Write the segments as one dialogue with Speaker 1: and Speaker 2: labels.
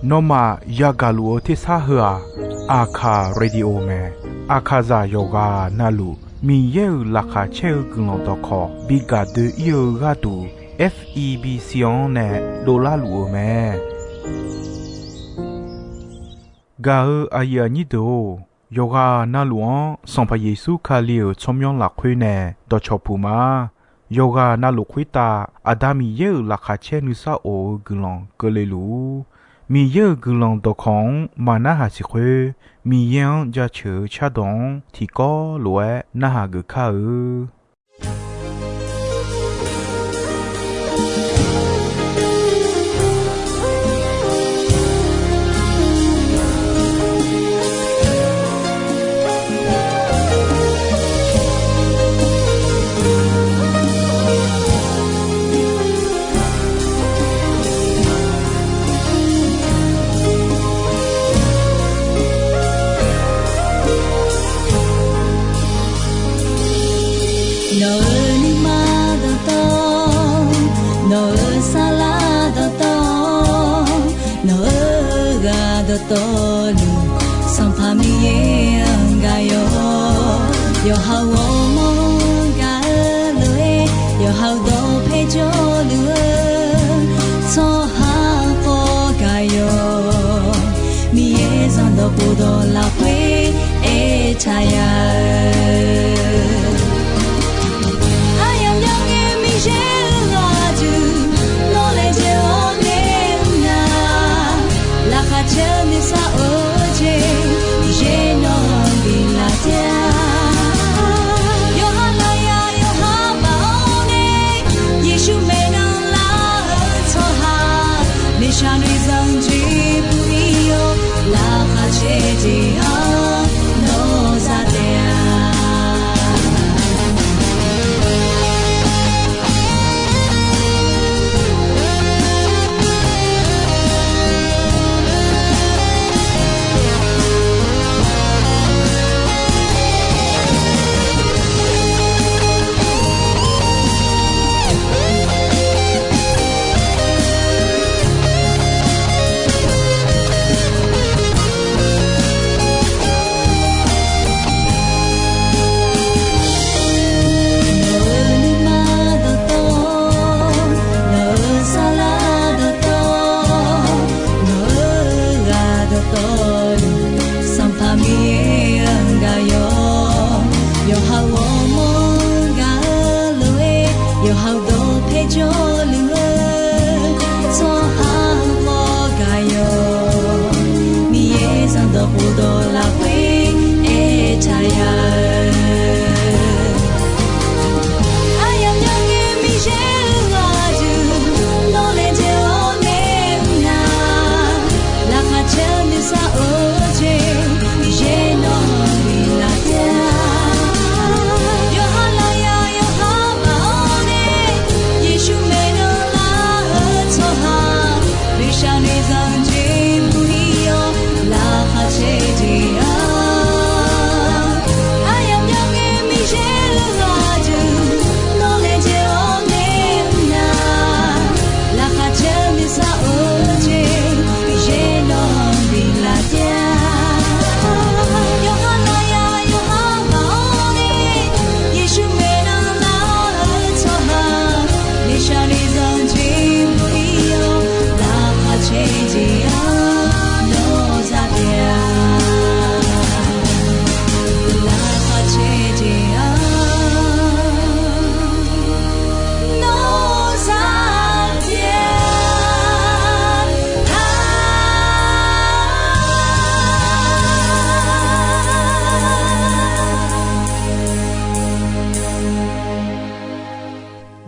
Speaker 1: นอมายากาลูที่ซาหัวอาคาเรดิโอเมอาคาซาโยกานาลูมีเยอลักาเชลกลองตอคอบิกาเดเยกาตู FEB ซิออนเนโดลาลูเมกาอายานิโดโยกานาลวงสัมพเยซูคาเลียวชมยองหลักคุยเนดอชอปูมาโยกานาลุคุยตาอาดามีเยอลักาเชนุซาโอกลองกเลลูมีเยอะกลองตอของมานาหาสิคุมียังจะเชื่อชาดงที่ก็ลวยนาหากข้า
Speaker 2: ตลูสัมภามีเยงกายโยฮาวมกาเลยโยฮาวโดเพจเลยโซฮาโกกายโยมีเยซันโดปูโดลาเวเอชายาอายังยังเอมิเชลาจูโนเลเจโอเนนาลาคาเชนิซาโอเจเจโนบิลาเจชาลิซังจีปุริโยลาคาเชจิอาโนซาเตีย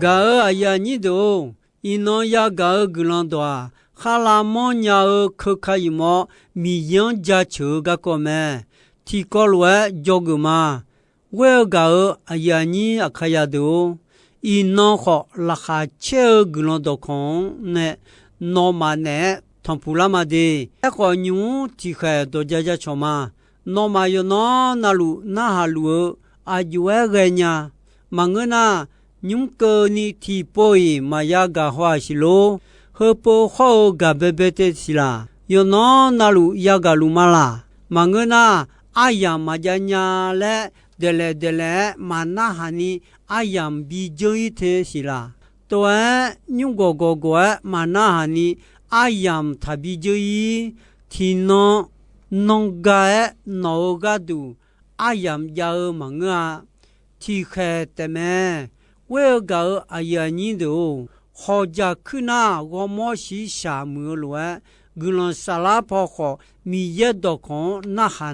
Speaker 3: กาอายานิโดอินอยากากลันตัวขลามอนยาคือขายมอมียันจัดชูกะก็แม่ที่กอลเวจกมาเวกาอายานีอขยาดูอินอขอราคาเชกลันตัวของเนนอมาเนทัมพูลามาดีเอขอยูที่แค่ตัวจะชมานอมาโยนอนาลูนาฮาลูอายุเอเกญามังเงนายุงเกนีที่ป่วยมายากาฮวาชิโล和不好个贝贝的是啦，有那路亚个路嘛啦，忙个那阿呀嘛家伢嘞，得嘞，嘛那哈尼阿呀比较一些是啦，对，你个嘛那哈尼阿呀他比较一，天孬弄个闹个都阿呀要忙啊，天黑的咩，我个阿呀你都。好家去那我莫是下木路古人沙拉泡好米也多空那哈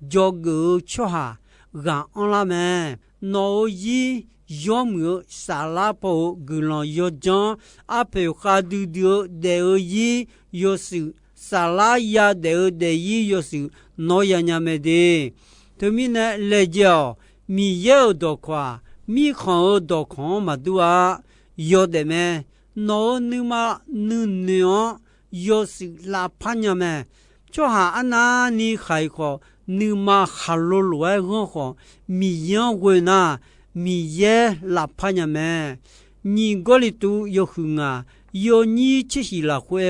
Speaker 3: 就个吃哈让安拉们脑一要木沙拉泡古人要讲阿佩哈嘟嘟的一要是沙拉呀的一要是脑呀呀me的对面呢来叫米也多夸米看多看嘛多啊有的咩？那你嘛你哦，有时拉潘呀咩？就哈安那你还好，你嘛哈罗罗爱很好，米样会那米也拉潘呀咩？你个里都有很啊，有你这些拉会，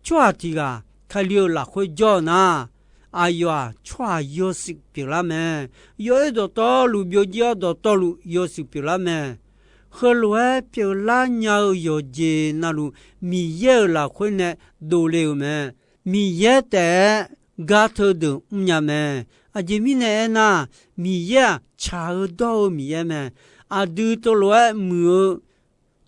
Speaker 3: 就哈这个开了拉会叫那。哎呀，错有时别了咩？有一道道路标记道路有时别了咩？和罗表拉鸟有节那路米耶拉会呢都了没米耶的嘎头的呀没啊这米呢那米耶查到米耶没啊都多罗没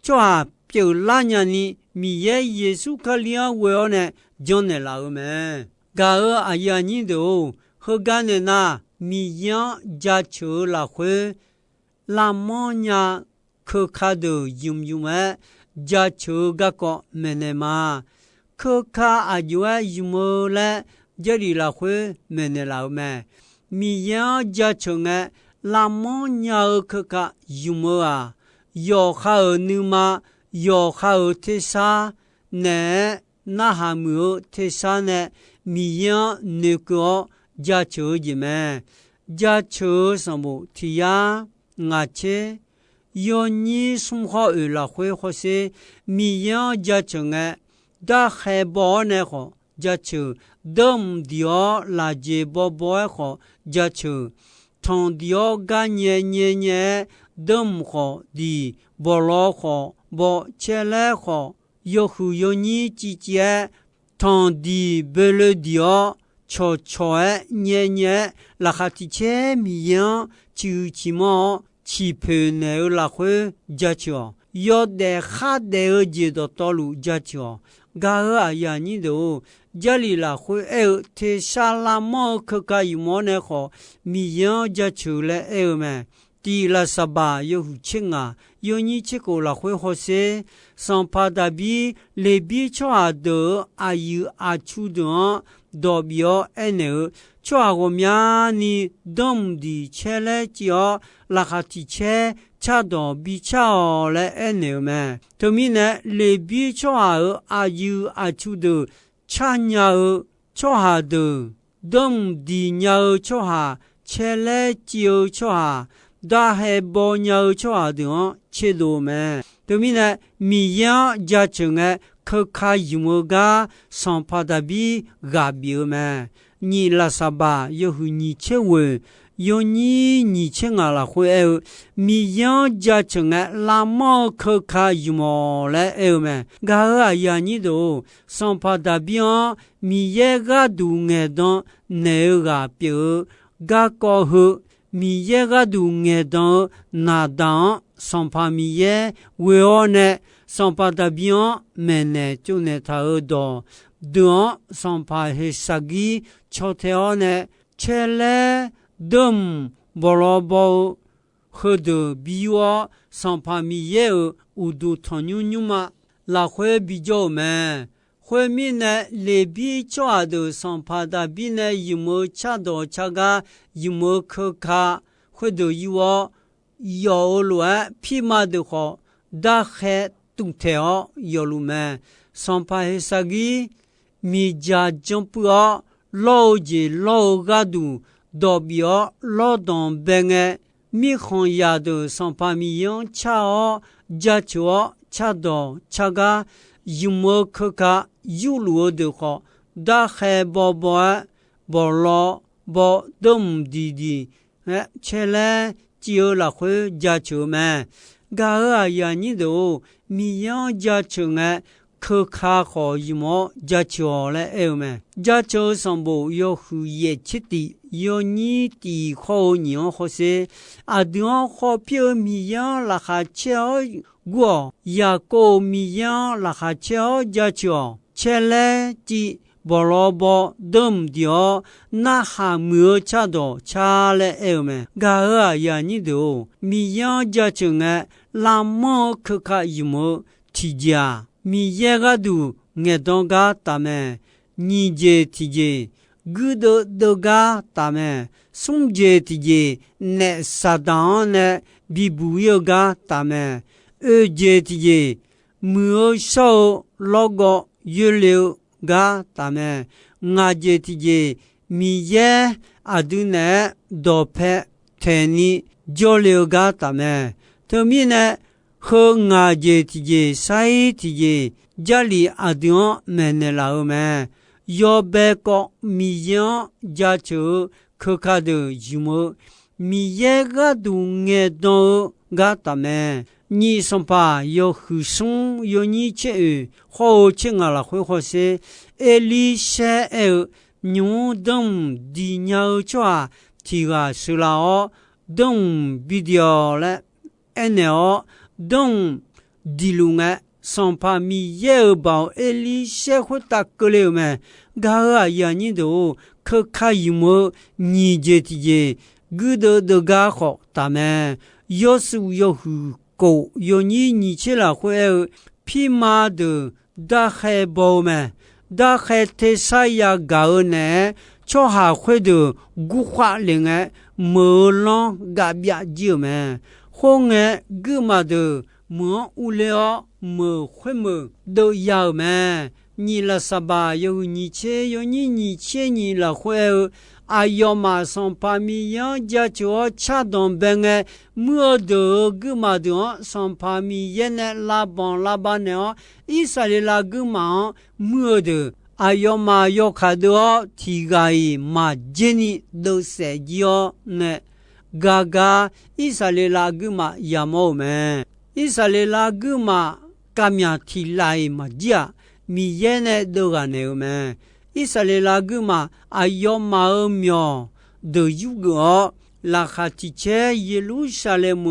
Speaker 3: 就啊表拉鸟呢米耶耶稣克里亚我呢就呢拉没嘎尔啊呀你都和干呢那米耶加球拉会拉莫呀可卡的用加球个个没呢嘛，可卡啊就用了，这里拉会没呢老没，米样加球个拉么鸟可卡用啊，要好你嘛，要好特啥呢？那还没有特啥呢？米样那个加球的没，加球什么提呀？我切。有你生活了会或是米样家庭da还包呢好家庭dom dio la je bobo好家庭同 dio 干年 dom 好的波罗好波切来好有你姐姐同的贝勒 dio 悄年la哈提切米样就起码起配呢拉会家教，要得哈得接到道路家教，噶尔呀你都家里拉会提沙拉毛可卡有毛呢好，米样家教嘞咩？第拉沙巴有钱啊，有你这个拉会好些，上帕达比雷比超阿德阿有阿出的代表呢。cho我们你懂的车来叫拉哈提车车到比车来呢嘛，他们呢来比车阿有阿出的车鸟车下的懂的鸟车下车来叫车下大海包鸟车下的车多嘛，他们呢米样家庭可卡有么个上帕达比嘎比嘛。你拉萨巴有你切问，有你切阿拉会米样家庭拉毛可卡有毛来嘛？噶尔呀你都上帕达比米耶个都当那个表噶过后米耶个都当那当上帕米耶为何呢？上帕达比没呢就呢他耳朵。Dua sampai hesagi choteone chele dum bolobo hede biwa sampai miye udu tonyunyuma la hwe bijo me hwe mine le bi choa de sampai da bine yimo chado chaga yimo kha hwe de yiwo yo lwa pima de ho da he tungteo yo lu me sampai hesagi mi ja jumpa lo je lo gadu do bio lo don benge mi khon ya de sans pa million chao ja chuo 恰到恰个有么可卡有路的好，大海宝宝宝老宝都唔滴滴，切来只有那会家球嘛，噶个呀你都米样家球哎。可卡好一毛家球来爱嘛，家球上部要胡也切的，要你的好娘好些，阿娘好表米样拉下球我也够米样拉下球家球，切来的巴拉巴等掉，那还没吃到吃来爱嘛，噶个呀你都米样家球哎，拉毛可卡一毛提家。mi yega du ngedonga tame ni je tije gudo doga tame sum je tije ne sadan ne bibu yoga tame e je tije mu so logo yuleu ga tame nga je tije mi ye adune dope teni joleu ga tame to mi ne ho nga je tije sai tije jali adion mene lao me yo be ko mi yan ja chu khoka de yumo mi ye ga du nge do ga ta me ni son pa yo hu son yo ni che ho che nga la ho se eli she e nyu dong di nyao chwa ti ga su la o dong video le ene donc dilunga son pa mi ye ba eli she khota kole me ga ya ni do kha khai mo ni je ti je gudo de ga kho ta me yo su yo hu ko yo ni che la khwe pi ma de da khe bo me da khe te sa ya ga ne cho ha khwe de gu khwa le nge mo long ga bya ji me hong gu ma de mo u le mo khwe mo do ya me ni la sa ba yo ni che ni la khwe ayo ma son pa mi yan ja cho cha don ben mo de gu ma de son pa mi ye ne la ba ne i sa le la gu ma mo de ayo ma yo kha do ti ga i ma jeni do se yo ne gaga isalela guma yamo me isalela guma kamya thilai ma ja mi yene doga ne me isalela guma ayoma myo de yugo la khatiche yerusalem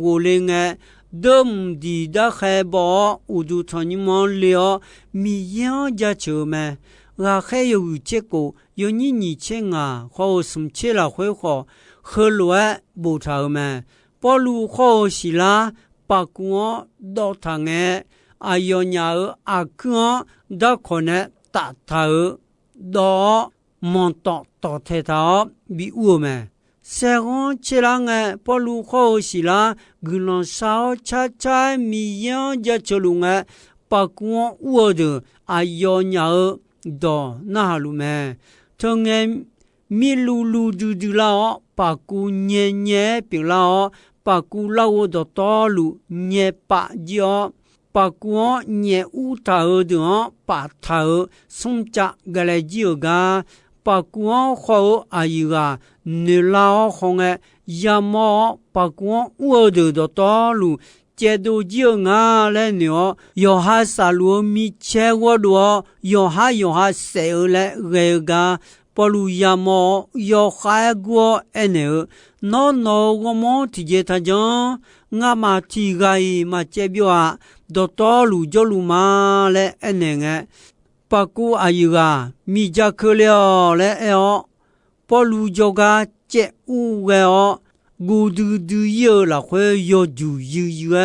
Speaker 3: wolenge dom di da khebo udu thani mon leo mi yan ja chome ga khe yu che ko yo ni che nga ho sum che la hwe ho khơ lue bù thờ mà bỏ lù khô xì la bà cuốn đo thằng nghe ai yo nhà ở à cuốn đã có nè tạ thờ đó mòn tọ thế đó bị u mà xe con chỉ là nghe bỏ lù khô xì la gửi lòng sao cha mi yang gia cho luôn nghe bà cuốn u được ai yo nhà ở đó na lu mà cho nghe mi lu du la pa ku nye pi la pa ku la wo do to lu nye pa jo pa ku nye u ta de pa tha sum cha ga le ji ga pa ku ho ai ga ne la ho nge ya mo pa ku u de do to lu chế độ chiều ngã lên nữa, yo ha sa lu mi che wo do, yo ha se le rega, polu yamo yo ha go ene, no wo mo ti je ta jan, nga ma ti gai ma che bioa, do to lu jo lu ma le ene nge, pa ku ayuga mi ja kle le eo, polu joga che u ge o. Gu du ye la khwe yo ju yu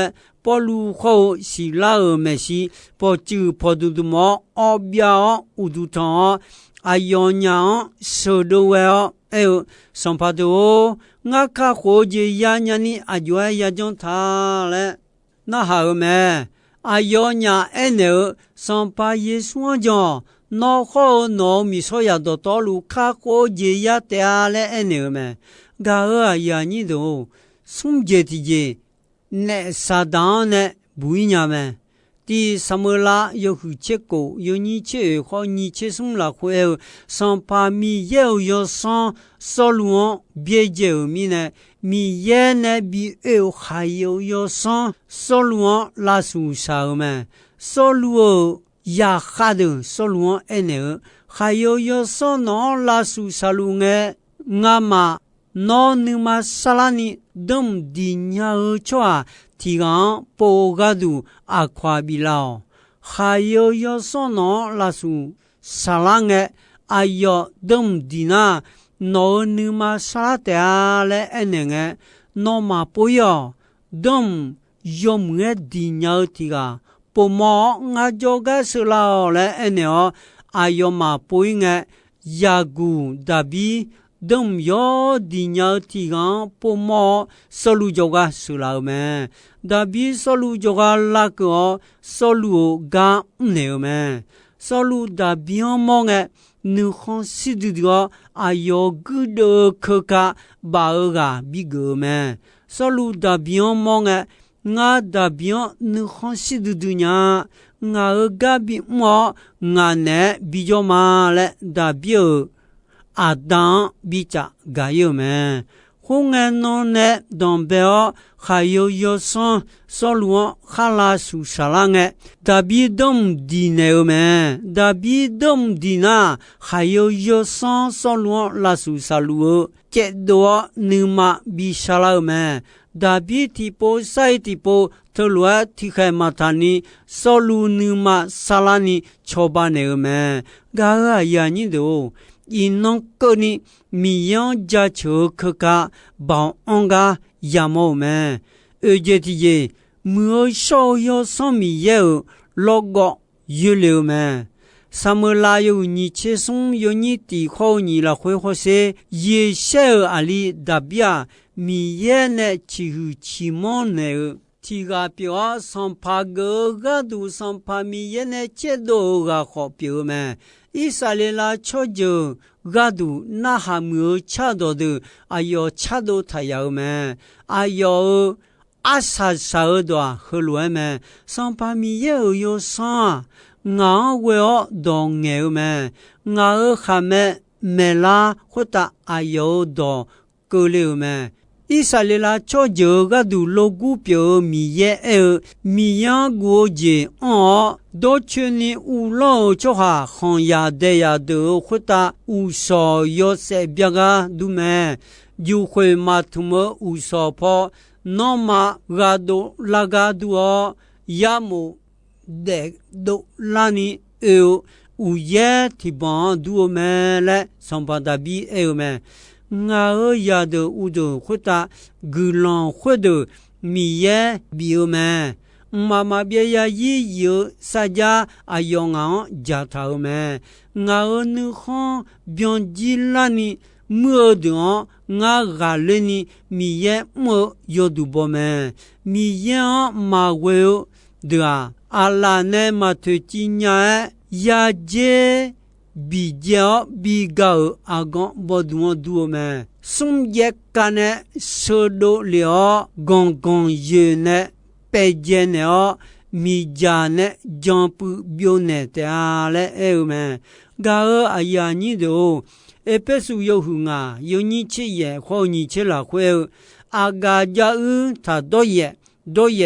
Speaker 3: po lu kho si la me si po chu po du mo o bia u du ta ayonya so do we e son pa do nga ka kho je ya nya ni a jwa ya jon tha le na ha me ayonya ene son pa ye suan jo no kho no mi so ya do to lu ka kho je ya te ale ene me ga ya ni do sum je ti je ne sa dan ne 不一样们。第什么啦？有胡结果，有你切和你切送了会后，上把米有上烧炉别就米呢，米也呢比还有上烧炉拉苏烧们，烧炉也哈的烧炉呢，还有上那拉苏烧炉呢，俺嘛那你嘛啥啦呢？等地伢儿提纲报告度阿夸比老，还有上那拉苏啥啦个，哎哟等地那那你嘛啥啦的嘞那个，那嘛不要等用个地伢提个，不嘛俺就个是老嘞那个，哎哟嘛不应个雅古达比。等有地伢提纲不毛收入就个收了没，但比收入就个那个收入个没有没，收入大比毛个，你看是的个，哎呦个的可卡把个比个没，收入大比毛个，我大比你看是的呢，我个比毛，我呢比较嘛嘞，大比。阿当比较该有们，红安农呢东北还有上烧炉哈拉苏沙拉个，大比东地呢有们，大比东地呢还有上烧炉拉苏沙炉，这多你嘛比沙拉们，大比提波塞提波。特罗提开马塔尼，烧炉你嘛沙拉尼乔巴呢们，嘎个呀你都。因侬个呢，米样家球可卡帮安个亚毛们，而且的也没少要上米有老个有流们，什么拉有你切送有你地好你了会好些，也小阿里达比亚米也呢只有起毛呢。提个表上怕个都上怕米也呢接到个好表们。以色列啦，超就个都那还没有查到的，哎呦，查到他要么，哎呦，阿啥啥的和乱么，上把米有上，俺为了当牛么，俺还没啦，或者哎呦的够了么。以色列啦，超就个都老股票米也米样国际哦。多去年乌老就哈行业的呀都回答乌少有些别个都没，就会嘛他们乌少跑，那么个都那个都哦，也么的都那里有乌也提帮都没嘞，上班的比没。我也的乌都回答，格朗回的米也比没。妈妈别呀也有啥家啊用啊家头me我你看边地那里没的我家里呢米也没有多不me米也马会的啊拉呢嘛推进呀呀这比较比高啊个不多多me送一个呢收到了刚刚有呢白天呢，米家呢，将不表呢的啊嘞，们，个哎呀你都，别说有红啊，有你吃也好，你吃了会，啊个家他多也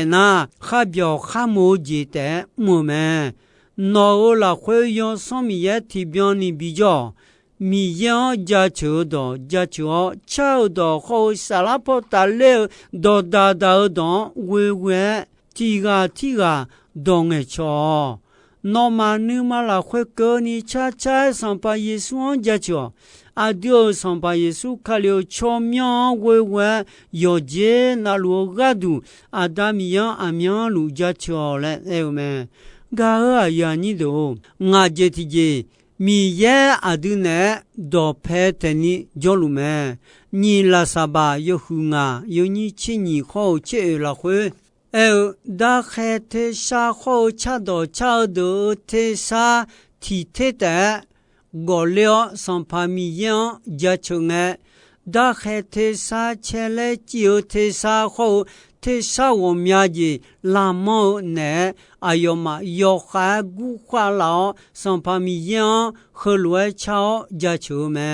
Speaker 3: 呐，还表还没记得我们，那了会用上面也提表你比较。米样家球的家球，炒的好沙拉泡打了，到大大的微微提个当个炒，那么你嘛啦会跟你恰上把耶稣家球，啊丢上把耶稣看了炒面微微，有些那路个都啊大米样啊面路家球嘞，们，个呀你都我这提米也阿杜呢，多配的你叫路么？你拉萨巴有红啊，有你吃你好吃了会。大海的沙好吃到的沙提的，我了上把米样家穷哎。大海的沙吃了就的沙好 te sa wo mya ji la mo ne ayo ma yo kha gu kha lao son pa mi yan he lue chao ja chu me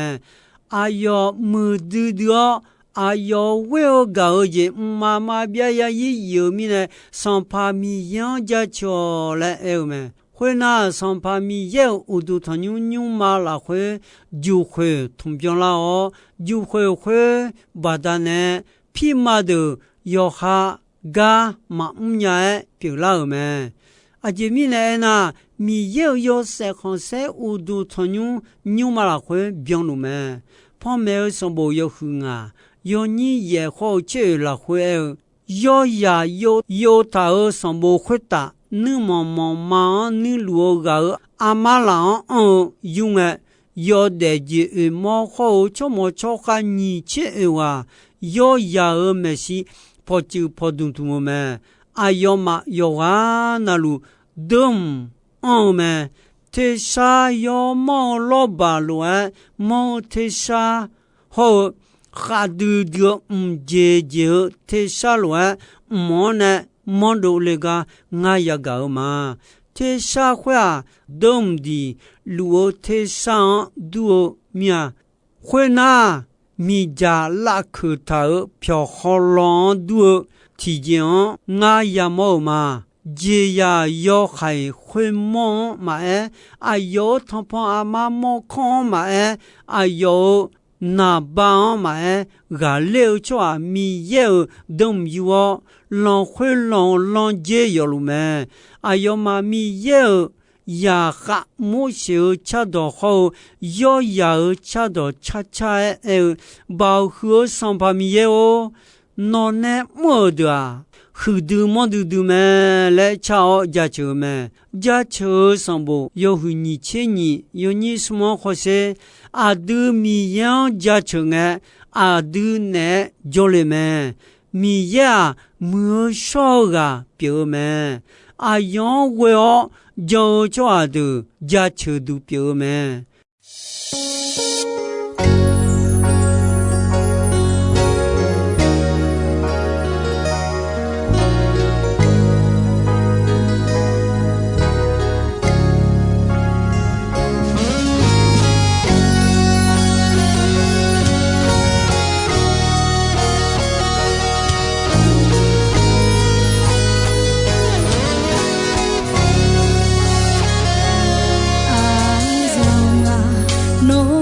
Speaker 3: ayo mu du dio ayo we ga ji ma ma bia ya yi yo mi ne son pa mi yan ja cho le e me会那上把米也我都他牛马拉会就会通标了哦，就会把它呢皮马的要哈嘎马伢表了没？啊，这米呢那米也要3我都他牛马拉会标了没？旁边上不要混啊，要你也好吃了会，要呀要他上不会打。nữ mà nữ lúa gạo ama là dùng yo để gì mà khâu cho mà cho cả nhị chế wa yo ya mà si po chữ po đun tu mà ayo mà yo na lu dum mà thế sa yo mà lo ba lu mà thế sa ho khá được dễ thế sa lu mà nè mong đồ lê ga nga ya gạo mà thế sa khoa đông đi lúa thế sa đua mía khoe na mi già la khử thở phiêu hồ lon đua thì giang nga ya mò mà dễ ya yo khai khoe mong mà ayo thằng phong ama mò con mà ayo na ba mà gà leo cho mi yeo đông yuo lòng khuê lòng dễ yo lu mẹ ayo mà mi yeo ya khá mô siêu cha đồ hậu yo ya cha đồ cha bao hứa sang pa mi yeo nó nè mơ được hư du mong du mẹ lẽ chào gia chớ mẹ gia chớ sang bộ yo hư nhị chế nhị yo nhị små khó xe à du mi yang gia chớ nghe à du nè jo lê mẹ mi ya mưa sao gà biểu mẹ à yang quê ọ jo cho à du gia chớ du biểu mẹ
Speaker 2: no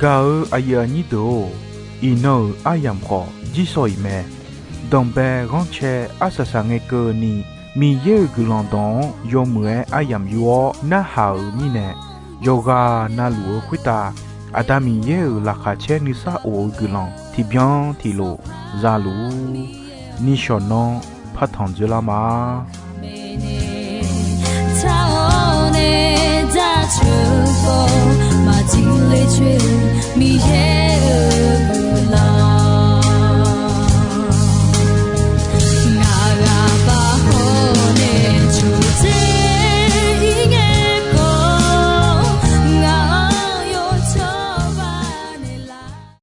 Speaker 1: กาอายานิโดอีโนอายามขอจิซอยแม่ดองเบร้องเชอาสสังเงเกนีมีเยกุลองดองยมเออายามยัวนาหามีเนโยกานาลัวคุตาอาดามีเยลาคาเชนิซาโอกุลองที่บยองที่โลซาลูนิชอนองพัฒนจุลามา
Speaker 2: 마지막에 마지막에